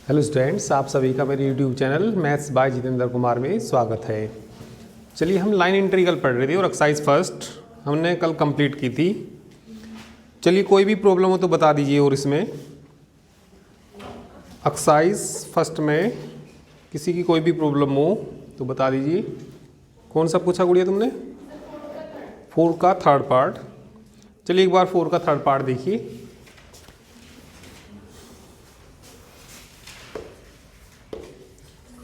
Hello students, आप सभी का मेरे YouTube channel maths by Jitendra Kumar में स्वागत है। चलिए, हम लाइन इंटीग्रल पढ़ रहे थे और एक्सरसाइज फर्स्ट हमने कल कंप्लीट की थी। चलिए, कोई भी प्रॉब्लम हो तो बता दीजिए। और इसमें एक्सरसाइज फर्स्ट में किसी की कोई भी प्रॉब्लम हो तो बता दीजिए। कौन सा पूछा गुड़िया तुमने? 4 का थर्ड पार्ट। चलिए, एक बार 4 का थर्ड पार्ट देखिए।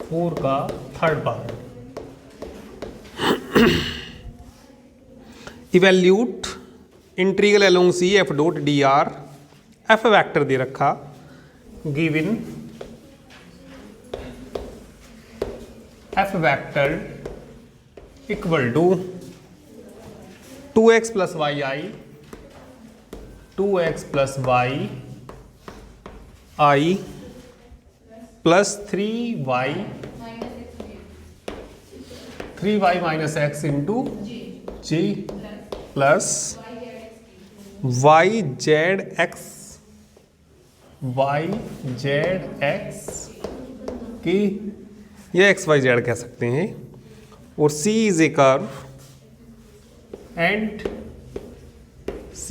फोर का third part, evaluate integral along C F dot D R. F vector दे रखा, given F vector equal to 2x plus Y I, 2x plus Y I plus 3y minus X into J plus Y Z X K, ये x Y Z कह सकते हैं। और C is a curve and C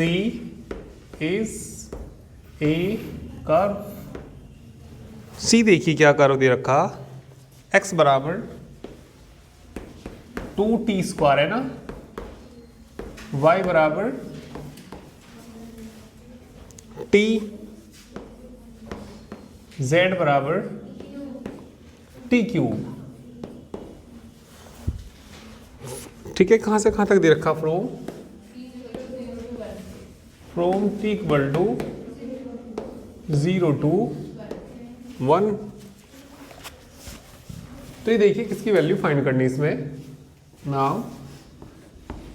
is a curve. C देखिए क्या curve दे रखा, x बराबर 2t square है ना, y बराबर t, z बराबर t क्यूब। ठीक है, कहां से कहां तक दे रखा? From t equal to 0 to 1। तो ये देखिए किसकी वैल्यू फाइंड करनी इसमें। नाउ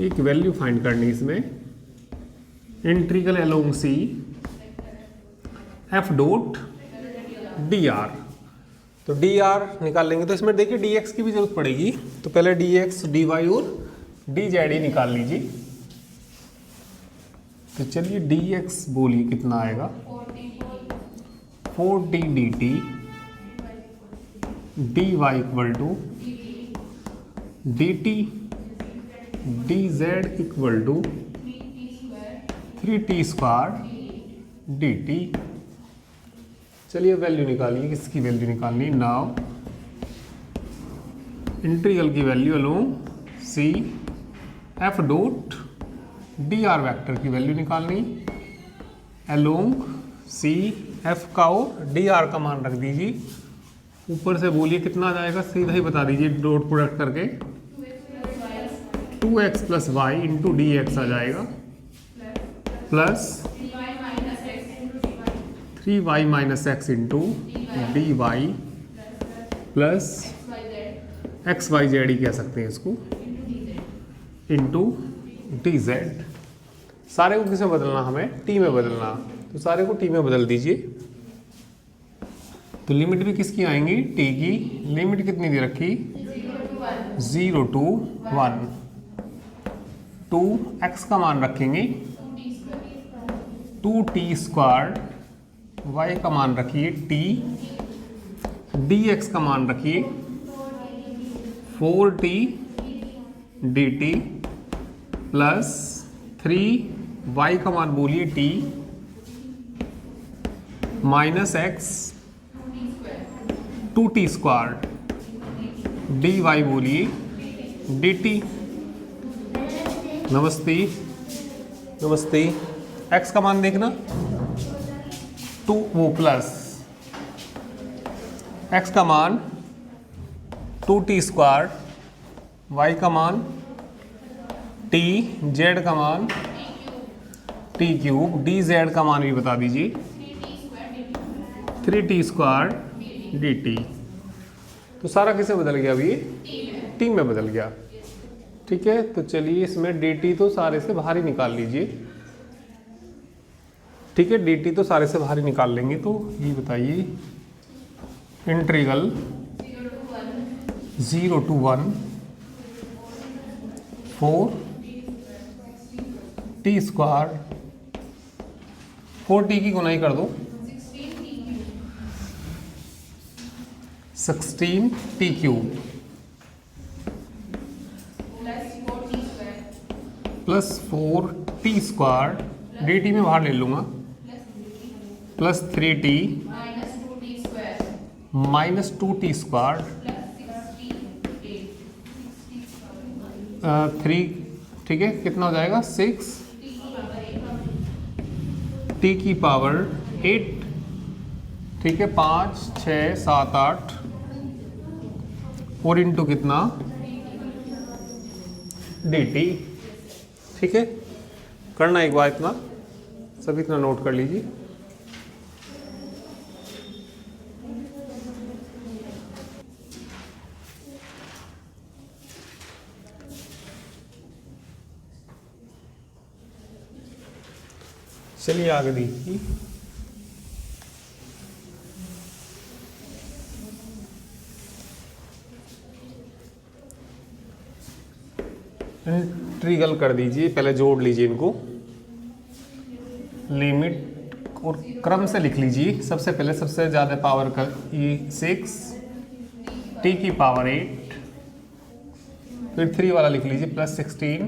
एक वैल्यू फाइंड करनी इसमें, integral along C F dot D r. तो डी आर निकाल लेंगे तो इसमें देखिए डी एक्स की भी जरूरत पड़ेगी। तो पहले डी एक्स डी वाई और डी जेड ही निकाल लीजिए। तो चलिए, डी एक्स बोलिए कितना आएगा, 4t dt dy equal to dt dz equal to 3t square dt। चलिए वैल्यू निकालिए, किसकी वैल्यू निकालनी। नाउ इंटीग्रल की value along C F dot D R vector की वैल्यू निकालनी। अलोंग सी एफ का और डी आर का मान रख दीजिए। ऊपर से बोलिए कितना आ जाएगा, सीधा ही बता दीजिए डॉट प्रोडक्ट करके। 2x plus Y into D X आ जाएगा, plus 3y minus X into D Y plus X Y Z ही कह सकते हैं इसको, इंटू डी जेड। सारे को किसमें बदलना, हमें टी में बदलना। तो सारे को टी में बदल दीजिए। तो लिमिट भी किसकी आएंगी, टी की। लिमिट कितनी दे रखी, 0 to 1। 2x का मान रखेंगे 2t स्क्वायर, y का मान रखिए t, dx का मान रखिए 4t dt प्लस 3y का मान बोलिए t minus x 2t square dy बोलिए dt। नमस्ते नमस्ते। x का मान देखना 2 वो प्लस x का मान 2t स्क्वायर, y का मान t, z का मान t क्यूब, dz का मान भी बता दीजिए 3t स्क्वायर dt। तो सारा किसे बदल गया अभी, टी में बदल गया। ठीक है, तो चलिए इसमें dt तो सारे से बाहर ही निकाल लीजिए। ठीक है, dt तो सारे से बाहर ही निकाल लेंगे। तो ये बताइए, integral 0 to 1 4t square 4t की गुनाई कर दो 16t³ प्लस 4t² dt में बाहर ले लूँगा प्लस 3t माइनस 2t² 3, ठीक है, कितना हो जाएगा 6 t की पावर 8, ठीक है, 5 6 7 8 4 इंटू कितना dt, ठीक है। करना एक बार इतना, सभी इतना नोट कर लीजिए। चलिए आगे देखिए। इंटीग्रल कर दीजिए, पहले जोड़ लीजिए इनको, लिमिट और क्रम से लिख लीजिए। सबसे पहले सबसे ज़्यादा पावर का ये 6 t की पावर 8, फिर 3 वाला लिख लीजिए प्लस 16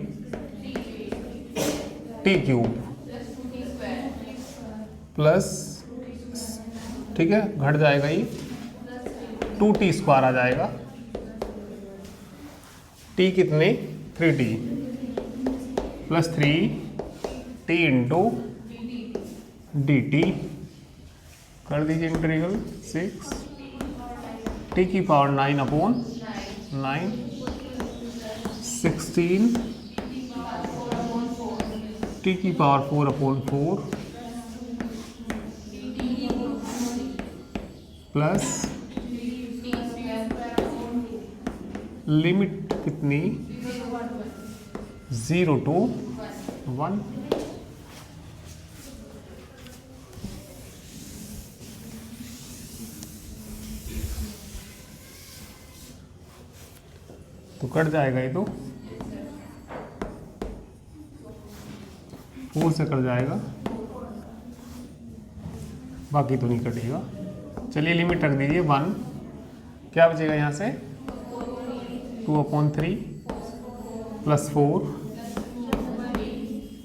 t³ प्लस, ठीक है, घट जाएगा ये 2t² आ जाएगा। t कितने 3t plus 3t into dt कर दीजिए इंटीग्रल 6 t की पावर 9/9 16 t की पावर 4/4 प्लस लिमिट कितनी 0 to 1, तो कट जाएगा ये, तो 4 से कट जाएगा, बाकी तो नहीं कटेगा। चलिए लिमिट रख दीजिए 1, क्या बचेगा यहाँ से 2/3 प्लस 4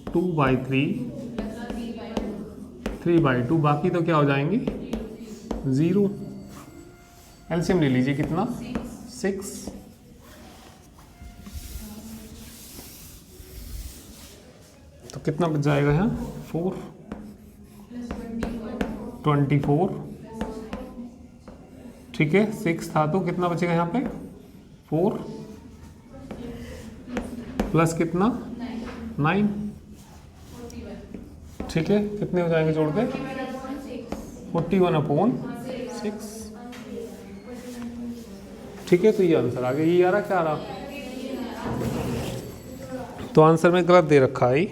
2/3 3/2, बाकी तो क्या हो जाएंगे 0। एलसीएम ले लीजिए, कितना 6, तो कितना बच जाएगा यहाँ 4 24, ठीक है, 6 था तो कितना बचेगा यहाँ पे 4 प्लस कितना 9, ठीक है, कितने हो जाएंगे जोड़ के 41/6, ठीक है। तो ये आंसर आ गया। ये आ रहा क्या आ रहा, तो आंसर में गलत दे रखा है।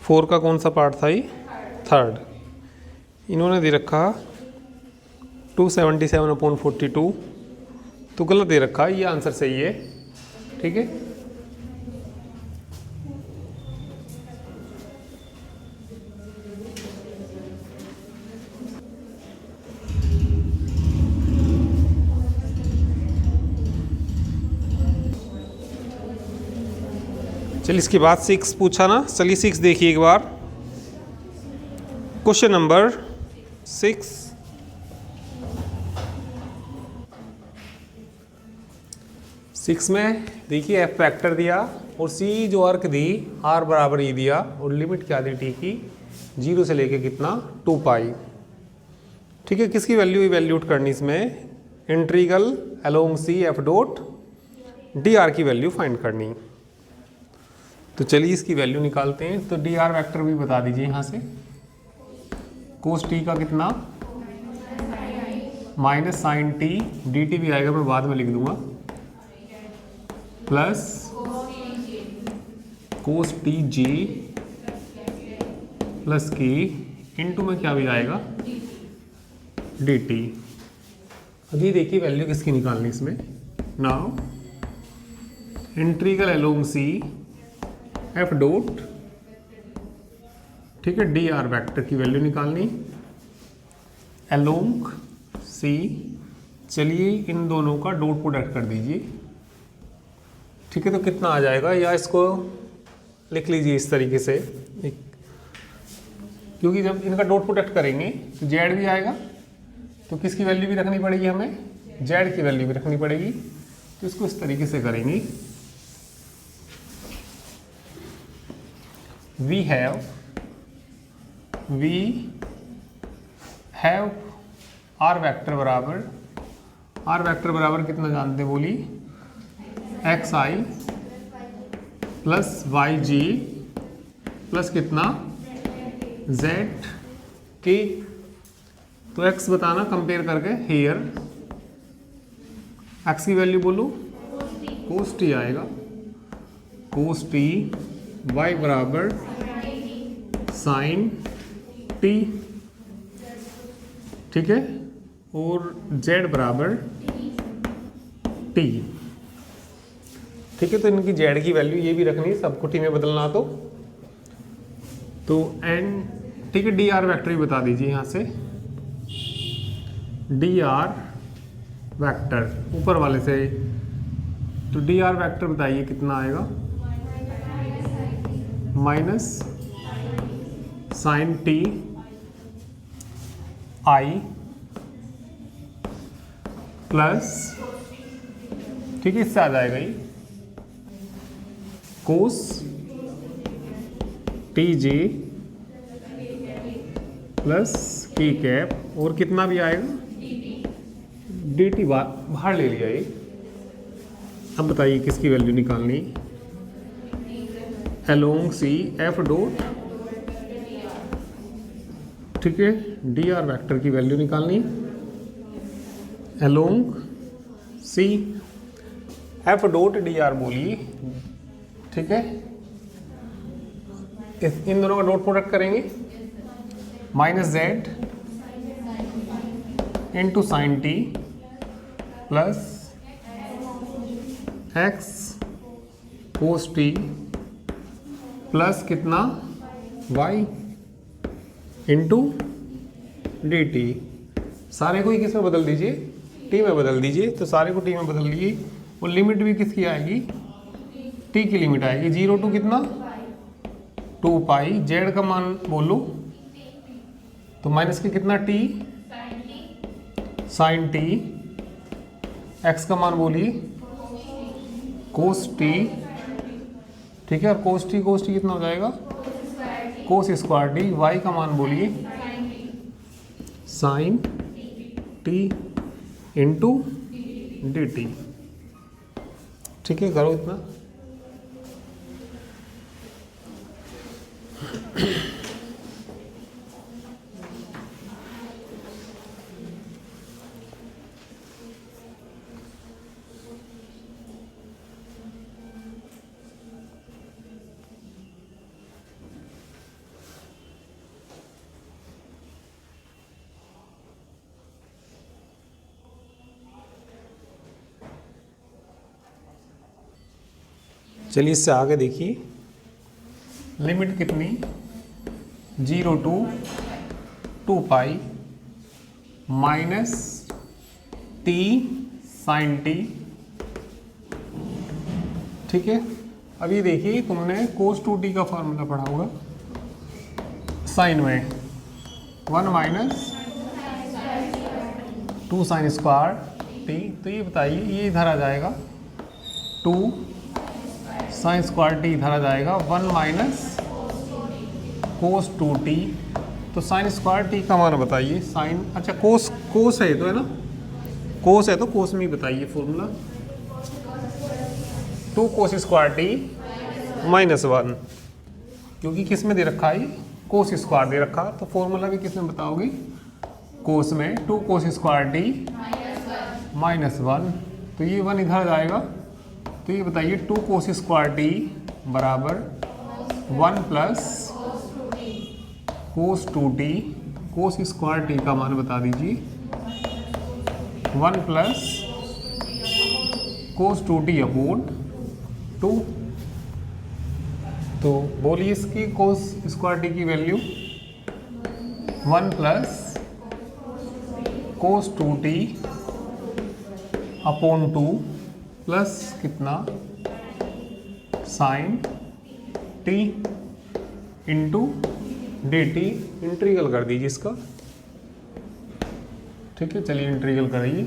4 का कौन सा पार्ट था, ये थर्ड। इन्होंने दे रखा 277/42, तो गलत दे रखा है, ये आंसर सही है, ठीक है। चलिए इसके बाद 6 पूछा ना, चलिए 6 देखिए एक बार। क्वेश्चन नंबर 6, में देखिए एफ फैक्टर दिया और सी जो अर्क दी आर बराबर ई दिया और लिमिट क्या दी टी की 0 से लेके कितना 2π, ठीक है। किसकी वैल्यू इवैल्यूट करनी इसमें, integral along C F dot D r की वैल्यू फाइंड करनी। तो चलिए इसकी वैल्यू निकालते हैं। तो डी आर वैक्टर भी बता दीजिए यहाँ से, कोस टी का कितना minus sine t, d t भी आएगा, मैं बाद में लिख दूंगा, plus cos t j plus k into में क्या भी आएगा डी टी। अभी देखिए वैल्यू किसकी निकालनी इसमें। Now integral along C F dot, ठीक है, डी आर वैक्टर की वैल्यू निकालनी अलोंग सी चलिए इन दोनों का डॉट प्रोडक्ट कर दीजिए। ठीक है, तो कितना आ जाएगा, या इसको लिख लीजिए इस तरीके से, क्योंकि जब इनका डॉट प्रोडक्ट करेंगे तो जेड भी आएगा, तो किसकी वैल्यू भी रखनी पड़ेगी हमें, जेड की वैल्यू भी रखनी पड़ेगी। तो इसको इस तरीके से करेंगे, वी हैव आर वेक्टर बराबर कितना जानते हैं बोली, एक्स आई प्लस वाई जी प्लस कितना जेड के। तो x बताना कंपेयर करके, हेयर x की वैल्यू बोलो कोस टी आएगा, कोस टी, y बराबर साइन टी, ठीक है, और z बराबर टी। ठीक है, तो इनकी z की वैल्यू ये भी रखनी है, सबको टी में बदलना। तो एन, ठीक है, डी आर वैक्टर भी बता दीजिए यहाँ से, डी आर वैक्टर ऊपर वाले से। तो डी आर वैक्टर बताइए कितना आएगा, minus sine t i plus, ठीक है, इससे आ जाएगा ये cos t j plus k cap, और कितना भी आएगा डी टी, बाहर ले लिया ये। अब बताइए किसकी वैल्यू निकालनी, अलोंग सी एफ डॉट, ठीक है, डी आर वैक्टर की वैल्यू निकालनी, along C F dot D R बोलिए। ठीक है, इन दोनों का डॉट प्रोडक्ट करेंगे, minus Z into sine T plus X cos T plus कितना वाई इंटू डी टी। सारे को ही किस में बदल दीजिए, टी में बदल दीजिए। तो सारे को टी में बदल दिए, और लिमिट भी किसकी आएगी, टी की लिमिट आएगी, 0 टू कितना 2 पाई। जेड का मान बोलो, तो माइनस के कितना टी, साइन टी, एक्स का मान बोलिए कोस टी, ठीक है, और कोस टी कितना हो जाएगा, कोस स्क्वायर टी। वाई का मान बोलिए sine T into D t. ठीक है, करो इतना। चलिए इससे आगे देखिए, लिमिट कितनी, 0 to 2 pi minus t sine t. ठीक है, अभी देखिए तुमने कोस 2t का फॉर्मूला पढ़ा होगा साइन में, 1 माइनस 2 साइन स्क्वायर टी। तो ये बताइए, ये इधर आ जाएगा 2 साइन स्क्वायर टी, इधर आ जाएगा 1 माइनस कोस 2t। तो साइन स्क्वायर टी का मान बताइए, साइन, अच्छा कोस है तो, है ना, कोस है तो कोस में ही बताइए फॉर्मूला, 2 कोस स्क्वायर टी माइनस 1, क्योंकि किस में दे रखा है, कोस स्क्वायर दे रखा, तो फॉर्मूला भी किस में बताओगे, कोस में। 2 कोस स्क्वायर टी माइनस 1, तो ये 1 इधर जाएगा। तो ये बताइए 2 कोस स्क्वायर टी बराबर 1 प्लस कोस 2t। कोस स्क्वायर टी का मान बता दीजिए, 1 प्लस कोस 2t अपॉन 2। तो बोलिए इसकी कोस स्क्वायर टी की value, 1 plus cos 2t upon 2 plus कितना sine T into D T. Integral कर दीजिए इसका, ठीक है। चलिए इंटीग्रल करिए।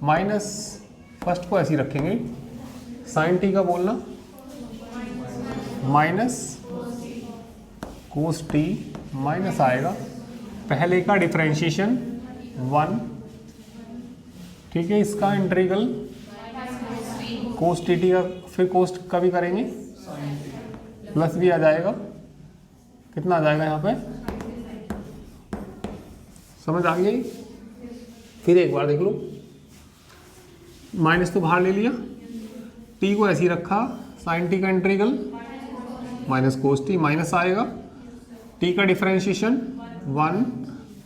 माइनस फर्स्ट को ऐसे ही रखेंगे, साइन टी का बोलना माइनस कोस टी माइनस आएगा पहले का डिफरेंशिएशन 1, ठीक है। इसका इंटीग्रल कोस टी टी का, फिर कोस का भी करेंगे, प्लस भी आ जाएगा। कितना आ जाएगा यहाँ पे, समझ आ गई। फिर एक बार देख लो, माइनस तो बाहर ले लिया, टी को ऐसे ही रखा, साइन टी का integral minus cos t minus आएगा, टी का डिफरेंशिएशन 1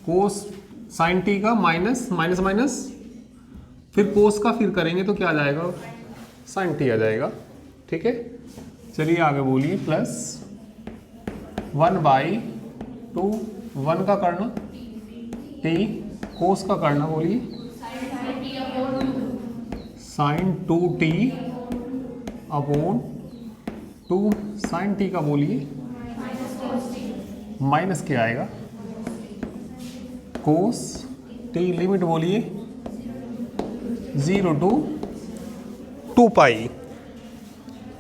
कोस साइन टी का माइनस माइनस माइनस, फिर कोस का फिर करेंगे तो क्या आ जाएगा, साइन टी आ जाएगा, ठीक है। चलिए आगे बोलिए। प्लस 1/2 1 का करना, टी कोस का करना, बोलिए sign 2t upon 2 sign T का, बोलिए माइनस क्या आएगा कोस टी। लिमिट बोलिए 0 to 2 पाई।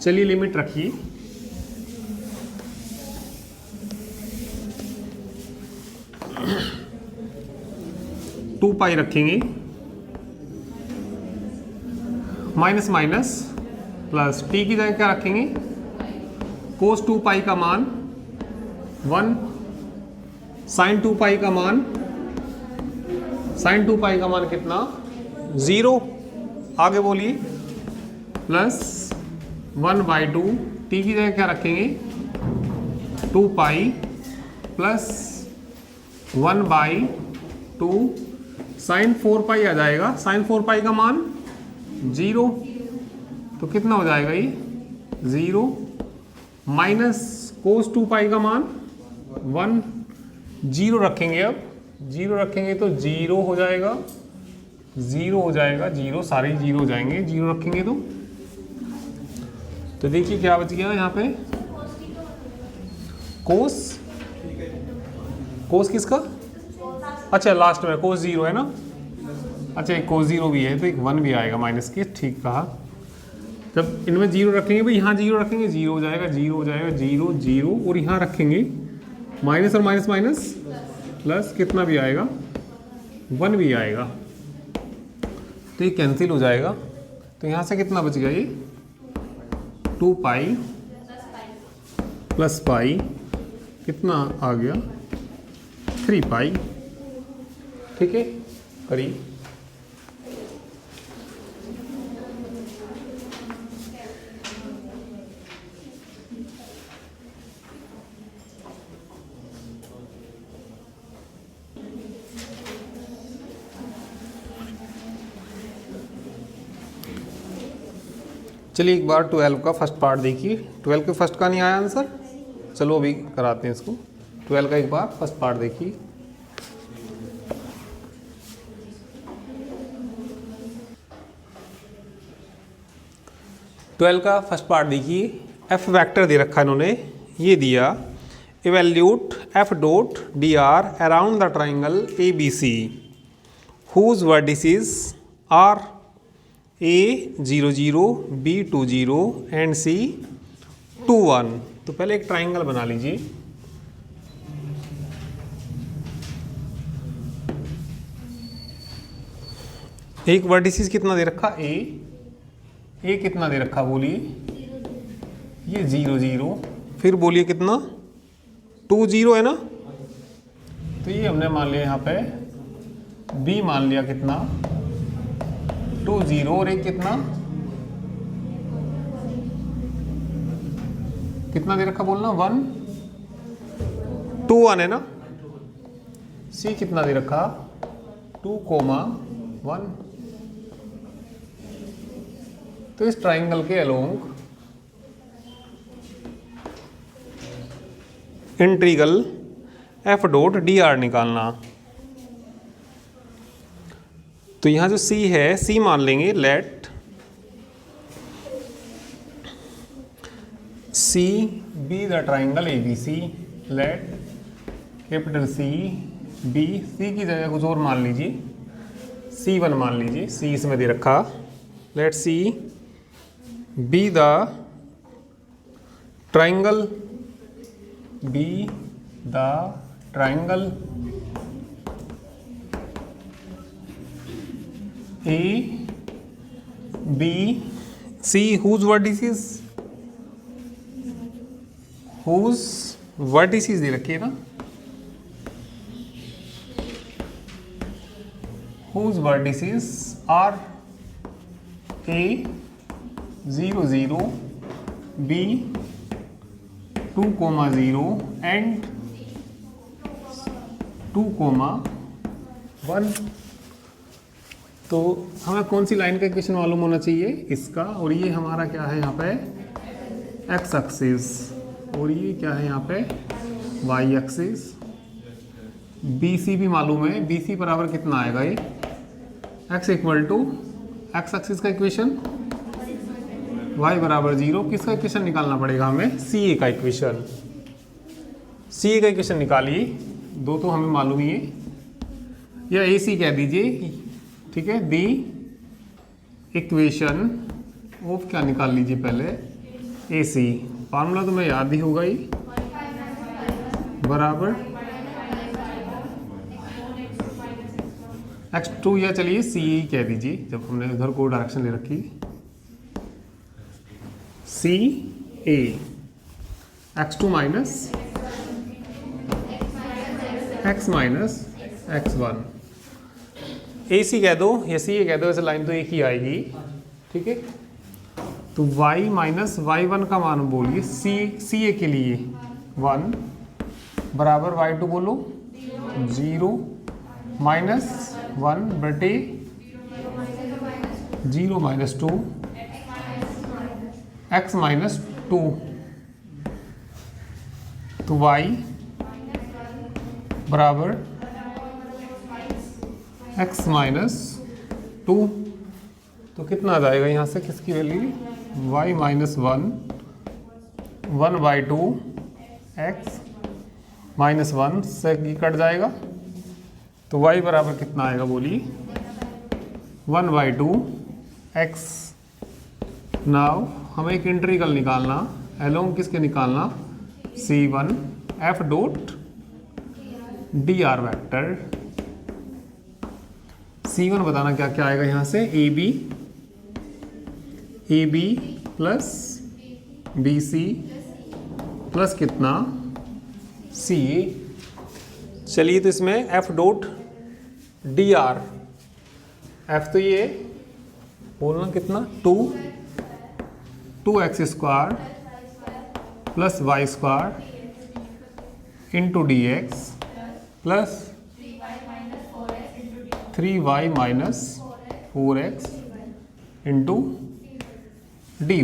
चलिए लिमिट रखिए, टू पाई रखेंगे, माइनस माइनस प्लस टी की जगह क्या रखेंगे, कोस 2 पाई का मान 1, साइन 2 पाई का मान, साइन 2 पाई का मान कितना 0। आगे बोलिए प्लस 1/2 टी की जगह क्या रखेंगे 2 पाई प्लस 1/2 साइन 4 पाई आ जाएगा। साइन 4 पाई का मान 0, तो कितना हो जाएगा ये 0 माइनस कोस 2 पाई का मान 1, 0 रखेंगे। अब 0 रखेंगे तो 0 हो जाएगा, 0 हो जाएगा, 0 सारे 0 हो जाएंगे 0 रखेंगे तो देखिए क्या बच गया यहाँ पे, कोस, कोस किसका, अच्छा लास्ट में कोस 0 है ना, अच्छा एक कोस 0 भी है तो एक 1 भी आएगा माइनस के, ठीक कहा। जब इनमें 0 रखेंगे भाई, यहाँ 0 रखेंगे 0 हो जाएगा, 0 हो जाएगा, 0 0 और यहाँ रखेंगे माइनस और माइनस माइनस प्लस कितना भी आएगा 1 भी आएगा, तो ये कैंसिल हो जाएगा। तो यहाँ से कितना बच गया ये 2 पाई प्लस पाई, कितना आ गया 3 पाई, ठीक है। करिए चलिए एक बार 12 का फर्स्ट पार्ट देखिए। 12 के फर्स्ट का नहीं आया आंसर, चलो अभी कराते हैं इसको। 12 का एक बार फर्स्ट पार्ट देखिए। ट्वेल्व का फर्स्ट पार्ट देखिए। एफ वेक्टर दे रखा इन्होंने, ये दिया evaluate F dot D R around the triangle A B C whose vertices are A 0 0 B 2 0 and C 2 1। तो पहले एक ट्राइंगल बना लीजिए। एक वर्टिसेस कितना दे रखा ए कितना दे रखा बोलिए, ये 0 0, फिर बोलिए कितना 2 0 है ना, तो ये हमने मान लिया यहाँ पे बी मान लिया कितना 2 0 और एक कितना दे रखा बोलना 1 2 1 है ना। सी कितना दे रखा 2 1। तो इस ट्राइंगल के along integral f dot D r निकालना। तो यहाँ जो C है, C मान लेंगे, let C be the triangle ABC, let capital C be, C की जगह कुछ और मान लीजिए, C1 मान लीजिए, C इसमें दे रखा, let C be the triangle, be the triangle A B C whose vertices दे रखी है ना, whose vertices are A 0 0 B 2, 0 and 2, 1। तो हमें कौन सी लाइन का इक्वेशन मालूम होना चाहिए, इसका, और ये हमारा क्या है यहाँ पे एक्स एक्सिस, और ये क्या है यहाँ पे वाई एक्सिस। BC भी मालूम है, BC बराबर कितना आएगा, ये x equal to x axis का इक्वेशन, y बराबर 0। किसका इक्वेशन निकालना पड़ेगा हमें, CA का इक्वेशन। CA का इक्वेशन निकालिए, दो तो हमें मालूम ही है, या AC कह दीजिए, ठीक है। दी इक्वेशन ऑफ क्या निकाल लीजिए पहले, AC, फार्मूला तो मैं याद ही होगा ही, बराबर x2, या चलिए CA कह दीजिए, जब हमने उधर को डायरेक्शन ले रखी, CA x2 minus x minus x1, AC कह दो या CA कह दो, ऐसे लाइन तो एक ही आएगी, ठीक है। तो y माइनस y1 का मान बोलिए, CA के लिए 1 बराबर y2 बोलो 0 माइनस 1 बटे 0 माइनस 2 x माइनस 2, तो y बराबर x माइनस 2। तो कितना आ जाएगा यहाँ से, किसकी value, y minus 1 by 2 x minus 1 से कट जाएगा, तो y बराबर कितना आएगा बोलिए, 1 बाई 2 x। नाउ हमें एक इंटीग्रल निकालना, अलोंग किसके निकालना, C1 f dot dr vector. C1 बताना क्या क्या आएगा यहाँ से, AB प्लस BC प्लस कितना CA। चलिए तो इसमें F डॉट DR, F तो ये बोलना कितना 2x square plus y square into dx plus 3y minus 4x into dy,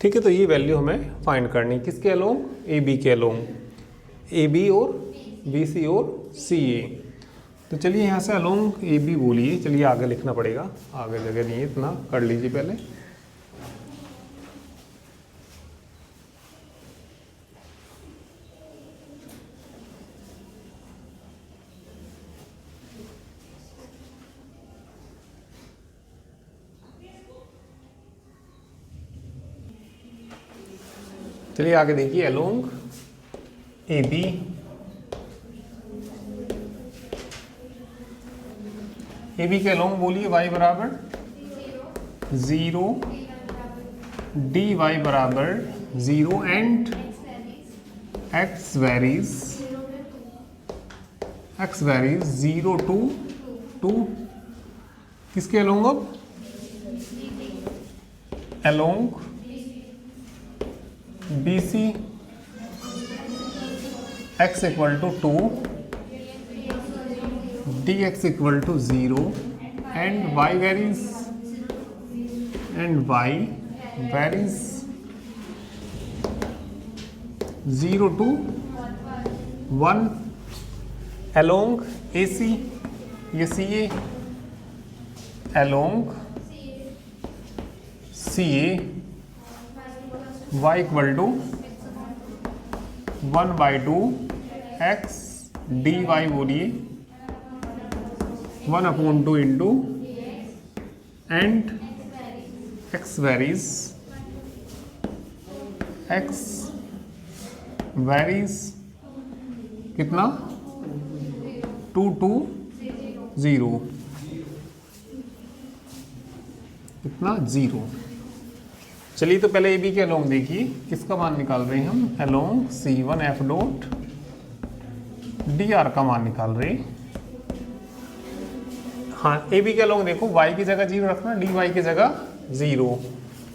ठीक है। तो ये वैल्यू हमें फाइंड करनी, किसके अलोंग, AB के अलोंग, AB और BC और CA। तो चलिए यहाँ से अलोंग AB बोलिए, चलिए आगे लिखना पड़ेगा, आगे जगह नहीं है, इतना कर लीजिए पहले। चलिए आगे देखिए, अलोंग AB के अलोंग बोलिए y बराबर 0 dy बराबर 0 एंड x वेरीज 0 to 2। किसके अलोंग, अब along BC x equal to 2 dx equal to 0 and y varies 0 to 1 along AC ये C A along C A Y equal to 1/2 X D Y बोलिए 1/2 into and x varies कितना 2 to 0 कितना 0। चलिए तो पहले A B के along देखिए, किसका मान निकाल रहे हैं हम, along C1 F dot DR का मान निकाल रहे हैं। हाँ ए बी के अलोंग देखो, y की जगह 0 रखना, dy की जगह 0,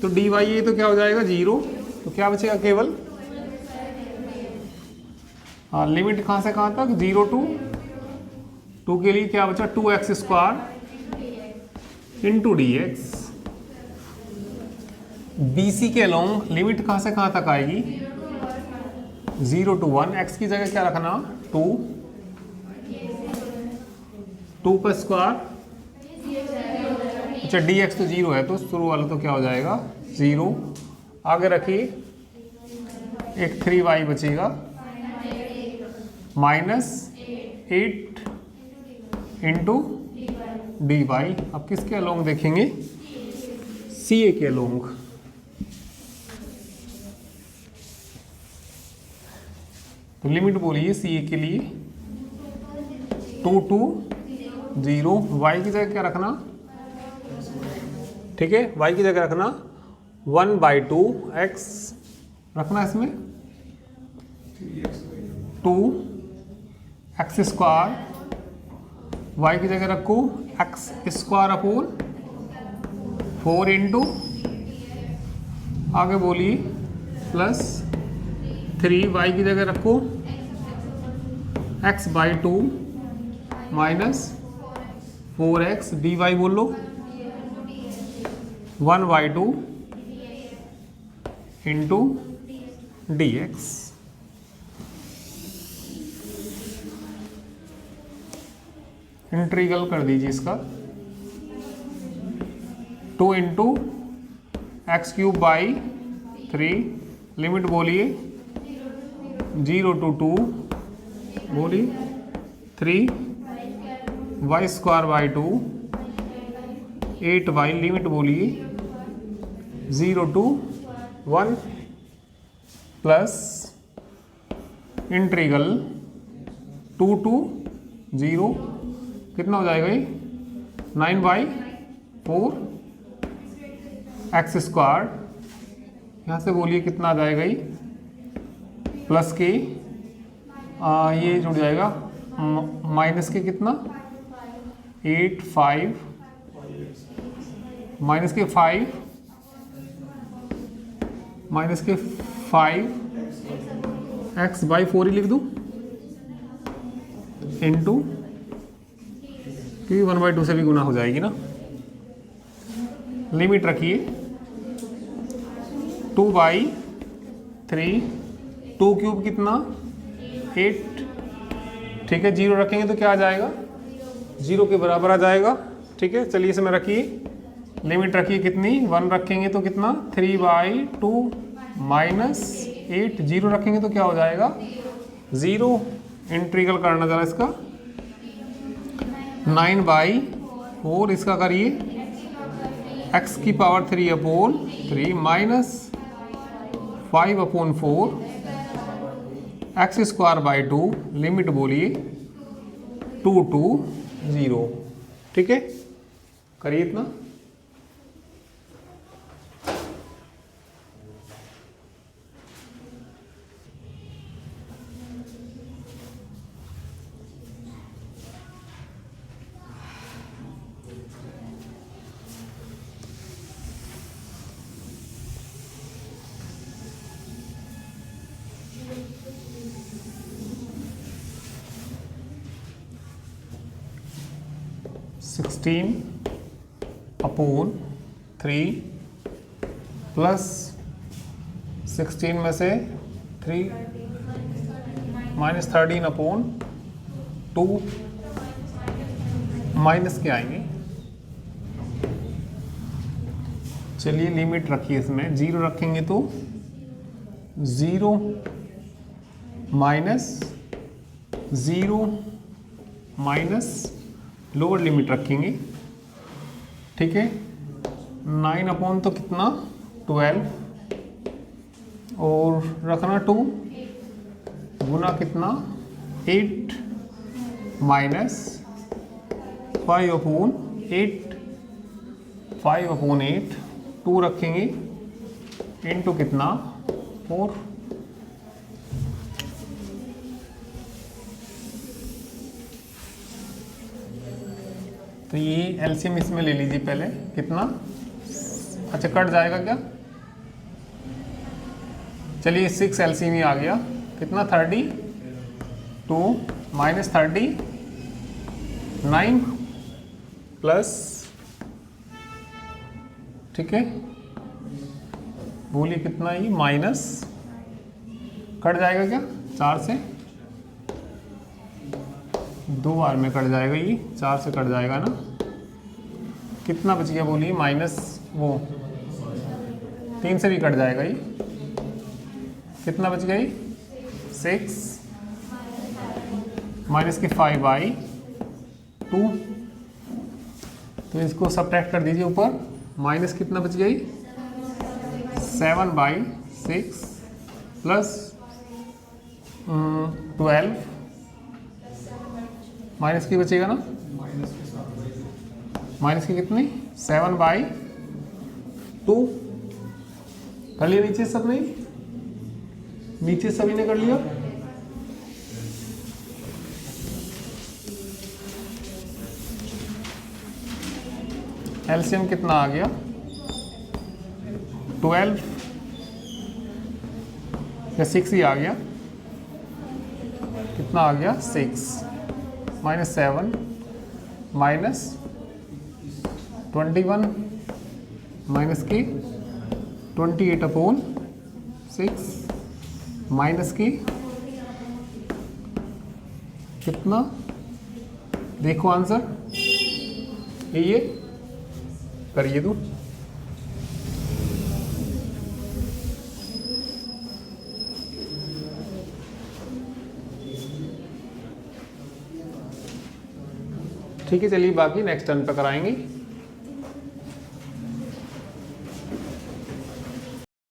तो dy ये तो क्या हो जाएगा 0, तो क्या बचेगा केवल, हाँ लिमिट कहाँ से कहाँ तक 0 to 2 के लिए क्या बचा 2x square into dx। BC के अलोंग लिमिट कहाँ से कहाँ तक आएगी 0 to 1, x की जगह क्या रखना 2 का स्क्वायर, अच्छा dx तो 0 है तो शुरू वाला तो क्या हो जाएगा 0, आगे रखिए एक 3y बचेगा -8 इंटू डी वाई। अब किसके अलोंग देखेंगे, सी ए के अलोंग, तो लिमिट बोलिए सी ए के लिए 2 to 0, वाई की जगह क्या रखना, ठीक है वाई की जगह रखना 1/2 एक्स रखना, इसमें 2 एक्स स्क्वायर, वाई की जगह रखो एक्स स्क्वायर अपॉन 4 इंटू आगे बोलिए प्लस 3, वाई की जगह रखो x/2 माइनस 4x dy बोल लो 1/2 इंटू dx। इंटीग्रल कर दीजिए इसका 2 इंटू x³ 3, लिमिट बोलिए 0 to 2 बोलिए 3 y²/2 8y, लिमिट बोलिए 0 to 1 प्लस इंटीग्रल 2 to 0 कितना हो जाएगा ये 9/4 x², यहाँ से बोलिए कितना आ जाएगा ये प्लस के ये जुड़ जाएगा माइनस के कितना 8 5 माइनस के 5 x/4 ही लिख दूँ इंटू, क्योंकि 1/2 से भी गुना हो जाएगी ना, लिमिट रखिए 2/3 2³ कितना 8, ठीक है 0 रखेंगे तो क्या आ जाएगा 0 के बराबर आ जाएगा, ठीक है चलिए इसमें रखिए लिमिट रखिए कितनी 1 रखेंगे तो कितना 3/2 माइनस 8, 0 रखेंगे तो क्या हो जाएगा 0, इंटीग्रल करना जरा इसका 9/4, इसका करिए x³ माइनस 5/4 x²/2, लिमिट बोलिए 2 to 0, ठीक है करिए इतना। (16/3) प्लस 16 में से 3 माइनस 13/2 माइनस के आएंगे। चलिए लिमिट रखिए, इसमें 0 रखेंगे तो 0 माइनस 0 माइनस लोअर लिमिट रखेंगे, ठीक है। 9 अपॉन तो कितना 12 और रखना 2 गुना कितना 8 माइनस 5 अपॉन 8, 5 अपॉन 8 2 रखेंगे इनटू कितना 4। तो ये एलसीएम इसमें ले लीजिए पहले, कितना, अच्छा कट जाएगा क्या, चलिए 6 एलसीएम ही आ गया, कितना 32 माइनस 39 प्लस, ठीक है, बोलिए कितना, ही माइनस कट जाएगा क्या 4 से, 2 बार में कट जाएगा, ये 4 से कट जाएगा ना, कितना बच गया बोलिए, माइनस वो 3 से भी कट जाएगा, ये कितना बच गई 6 माइनस की 5/2, तो इसको सब्ट्रैक्ट कर दीजिए ऊपर, माइनस कितना बच गई 7/6 प्लस 12 माइनस की बचेगा ना, माइनस की कितनी 7/2, कर लिया नीचे सब, नहीं नीचे सभी ने कर लिया, एलसीएम कितना आ गया 12 या 6 ही आ गया, कितना आ गया 6 माइनस 7 माइनस 21 माइनस की 28 अपॉन 6 माइनस की कितना, देखो आंसर ये करिए तो, ठीक है। चलिए बाकी नेक्स्ट टर्न पर कराएंगे।